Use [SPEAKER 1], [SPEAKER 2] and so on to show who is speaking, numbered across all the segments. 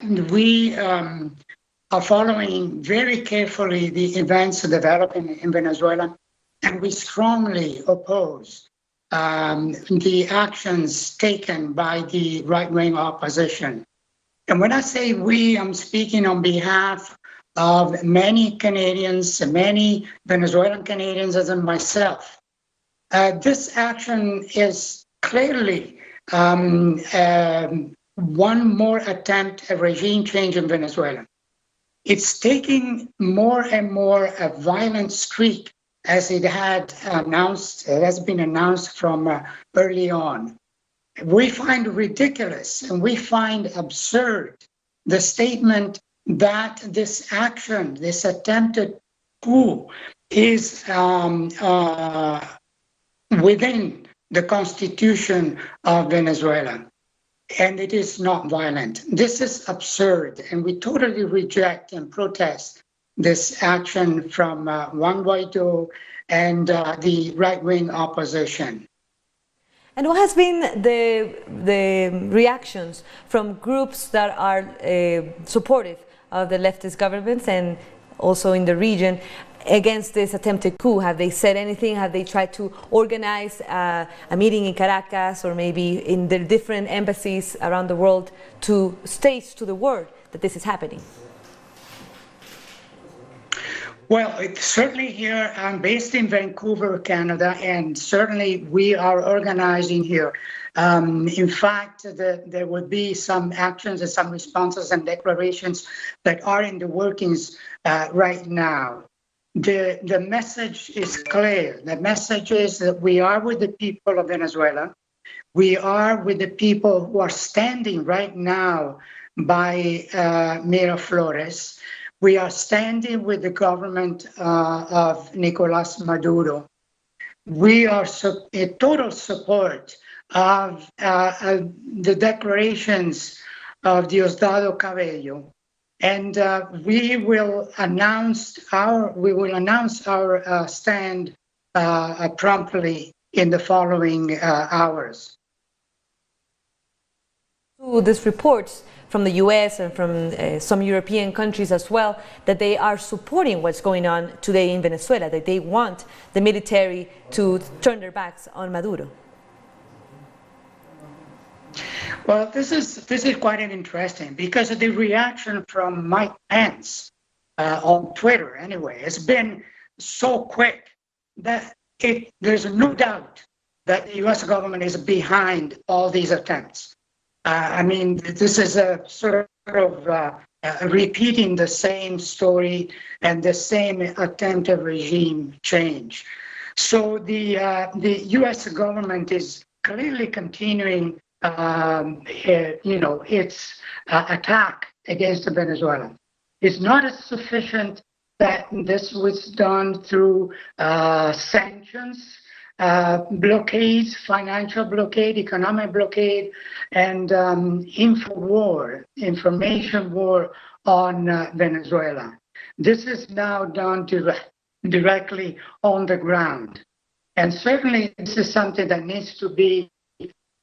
[SPEAKER 1] we are following very carefully the events developing in Venezuela, and we strongly oppose the actions taken by the right-wing opposition. And when I say we, I'm speaking on behalf of many Canadians, many Venezuelan Canadians, as in myself. This action is clearly one more attempt at regime change in Venezuela. It's taking more and more a violent streak, as it has been announced from early on. We find ridiculous and we find absurd the statement that this action, this attempted coup, is within the constitution of Venezuela, and it is not violent. This is absurd, and we totally reject and protest this action from Juan Guaido and the right-wing opposition.
[SPEAKER 2] And what has been the reactions from groups that are supportive of the leftist governments and also in the region against this attempted coup? Have they said anything? Have they tried to organize a meeting in Caracas or maybe in the different embassies around the world to state to the world that this is happening?
[SPEAKER 1] Well, certainly here, I'm based in Vancouver, Canada, and certainly we are organizing here. In fact, there will be some actions and some responses and declarations that are in the workings right now. The message is clear. The message is that we are with the people of Venezuela. We are with the people who are standing right now by Miraflores. We are standing with the government of Nicolás Maduro. We are in total support of the declarations of Diosdado Cabello, and we will announce our stand promptly in the following hours.
[SPEAKER 2] This reports from the US and from some European countries as well that they are supporting what's going on today in Venezuela, that they want the military to turn their backs on Maduro.
[SPEAKER 1] Well, this is quite interesting because the reaction from Mike Pence on Twitter, anyway, has been so quick that there's no doubt that the U.S. government is behind all these attempts. I mean, this is a sort of repeating the same story and the same attempt at regime change. So the U.S. government is clearly continuing its attack against Venezuela. It's not as sufficient that this was done through sanctions, blockades, financial blockade, economic blockade, and information war on Venezuela. This is now done directly on the ground. And certainly this is something that needs to be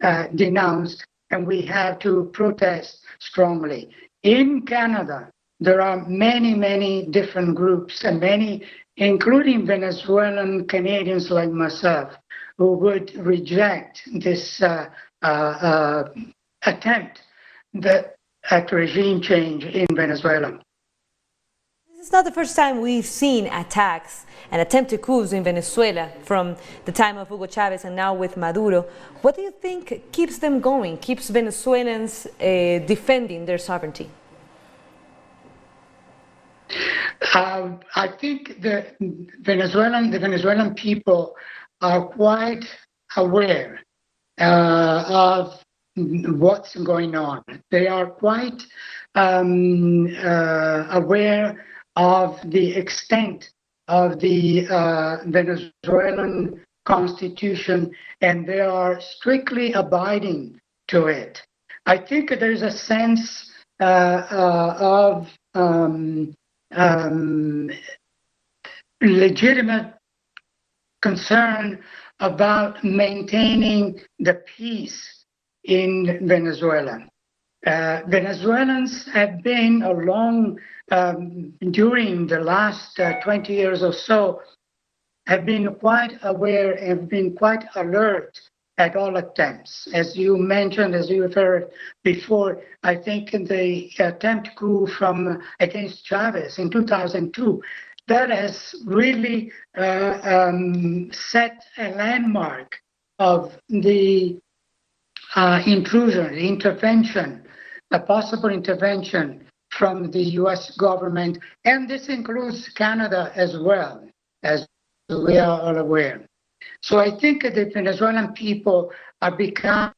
[SPEAKER 1] denounced, and we have to protest strongly. In Canada, there are many different groups, and many, including Venezuelan Canadians like myself, who would reject this attempt at regime change in Venezuela.
[SPEAKER 2] This is not the first time we've seen attacks and attempted coups in Venezuela from the time of Hugo Chavez and now with Maduro. What do you think keeps them going, keeps Venezuelans defending their sovereignty?
[SPEAKER 1] I think the Venezuelan people are quite aware of what's going on. They are quite aware of the extent of the Venezuelan constitution, and they are strictly abiding to it. I think there's a sense of legitimate concern about maintaining the peace in Venezuela. Venezuelans have been during the last 20 years or so, have been quite aware, have been quite alert at all attempts. As you mentioned, as you referred before, I think in the attempt coup against Chavez in 2002, that has really set a landmark of the intrusion, the intervention, a possible intervention from the U.S. government, and this includes Canada as well, as we are all aware. So I think that the Venezuelan people are becoming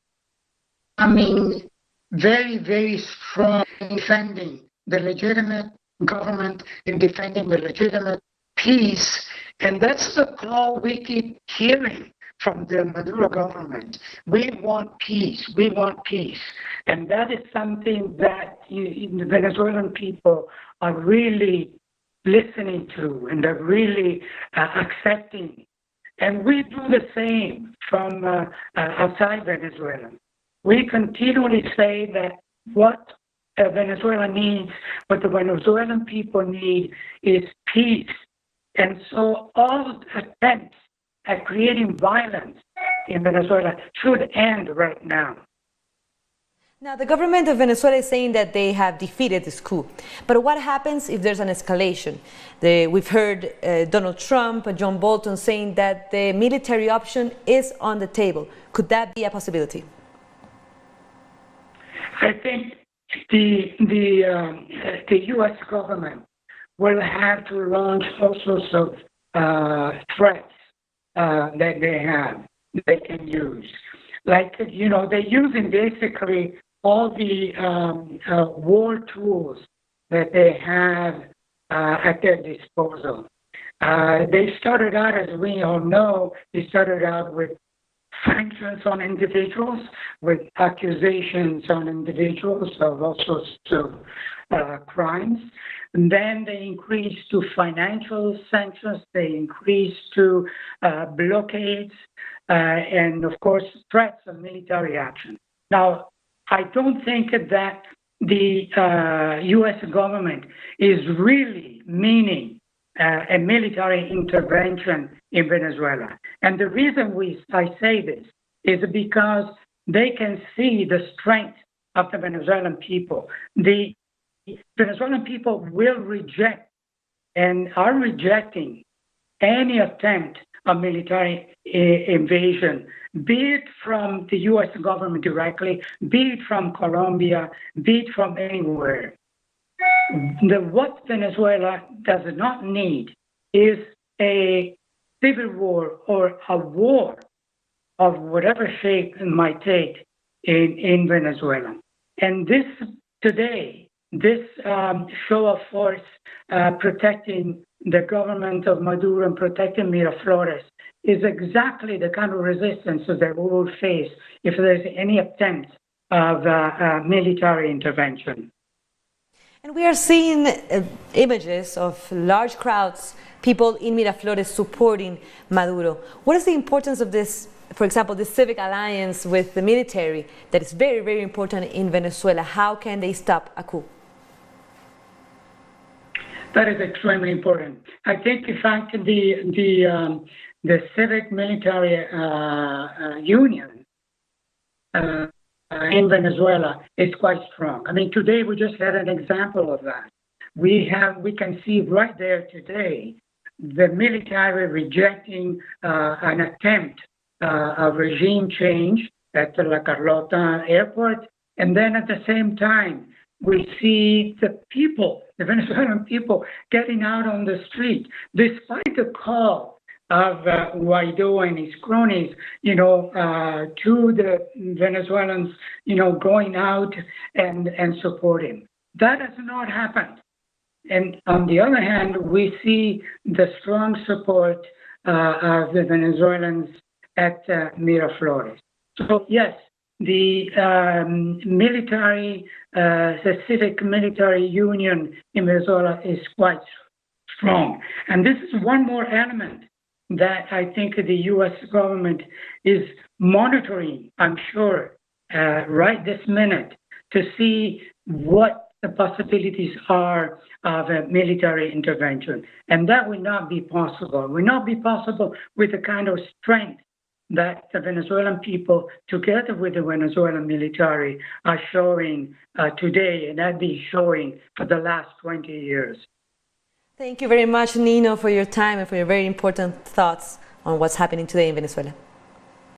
[SPEAKER 1] very, very strong in defending the legitimate government, in defending the legitimate peace, and that's the call we keep hearing from the Maduro government. We want peace, we want peace. And that is something that the Venezuelan people are really listening to and are really accepting. And we do the same from outside Venezuela. We continually say that what Venezuela needs, what the Venezuelan people need is peace. And so all attempts at creating violence in Venezuela should end right now.
[SPEAKER 2] Now, the government of Venezuela is saying that they have defeated this coup. But what happens if there's an escalation? We've heard Donald Trump and John Bolton saying that the military option is on the table. Could that be a possibility?
[SPEAKER 1] I think the U.S. government will have to launch all sorts of threats that they can use. Like, they're using basically all the war tools that they have at their disposal. They started out, as we all know, they started out with sanctions on individuals, with accusations on individuals of all sorts of crimes. And then they increased to financial sanctions, they increased to blockades, and of course, threats of military action. Now, I don't think that the U.S. government is really meaning a military intervention in Venezuela. And the reason I say this is because they can see the strength of the Venezuelan people. The Venezuelan people will reject and are rejecting any attempt of military invasion, be it from the U.S. government directly, be it from Colombia, be it from anywhere. What Venezuela does not need is a civil war or a war of whatever shape it might take in Venezuela. And this today, this show of force protecting the government of Maduro and protecting Miraflores is exactly the kind of resistance that we will face if there's any attempt of military intervention.
[SPEAKER 2] And we are seeing images of large crowds, people in Miraflores supporting Maduro. What is the importance of this, for example, this civic alliance with the military that is very, very important in Venezuela? How can they stop a coup?
[SPEAKER 1] That is extremely important. I think, in fact, the Civic-military union in Venezuela is quite strong. I mean, today we just had an example of that. We can see right there today the military rejecting an attempt of regime change at the La Carlota airport, and then at the same time we see the people, the Venezuelan people, getting out on the street, despite the call of Guaido and his cronies, to the Venezuelans, going out and supporting. That has not happened. And on the other hand, we see the strong support of the Venezuelans at Miraflores. So yes, the the Civic-military union in Venezuela is quite strong. And this is one more element that I think the U.S. government is monitoring, I'm sure, right this minute, to see what the possibilities are of a military intervention. And that will not be possible. It will not be possible with the kind of strength that the Venezuelan people, together with the Venezuelan military, are showing today and have been showing for the last 20 years.
[SPEAKER 2] Thank you very much, Nino, for your time and for your very important thoughts on what's happening today in Venezuela.